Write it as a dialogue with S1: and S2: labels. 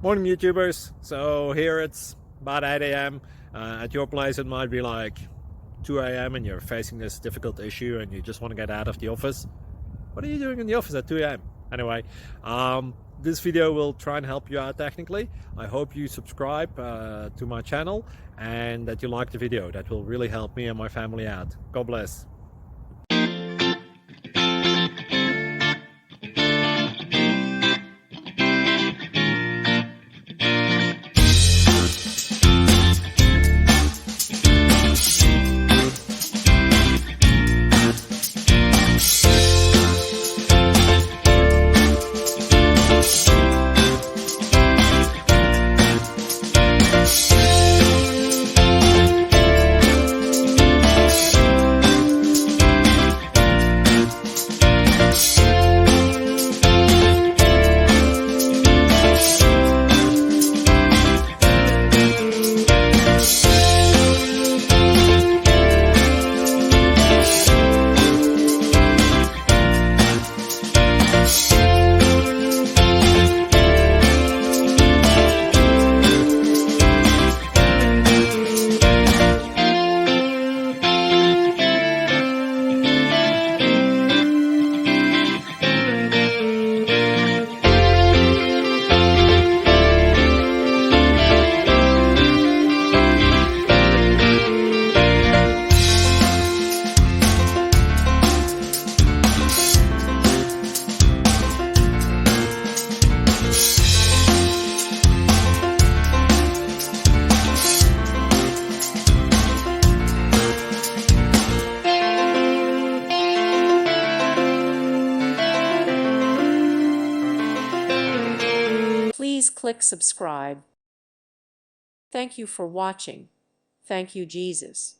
S1: Morning YouTubers. So here it's about 8 a.m. At your place it might be like 2 a.m. and you're facing this difficult issue and you just want to get out of the office. What are you doing in the office at 2 a.m.? Anyway, this video will try and help you out technically. I hope you subscribe to my channel and that you like the video. That will really help me and my family out. God bless.
S2: Please click subscribe. Thank you for watching. Thank you, Jesus.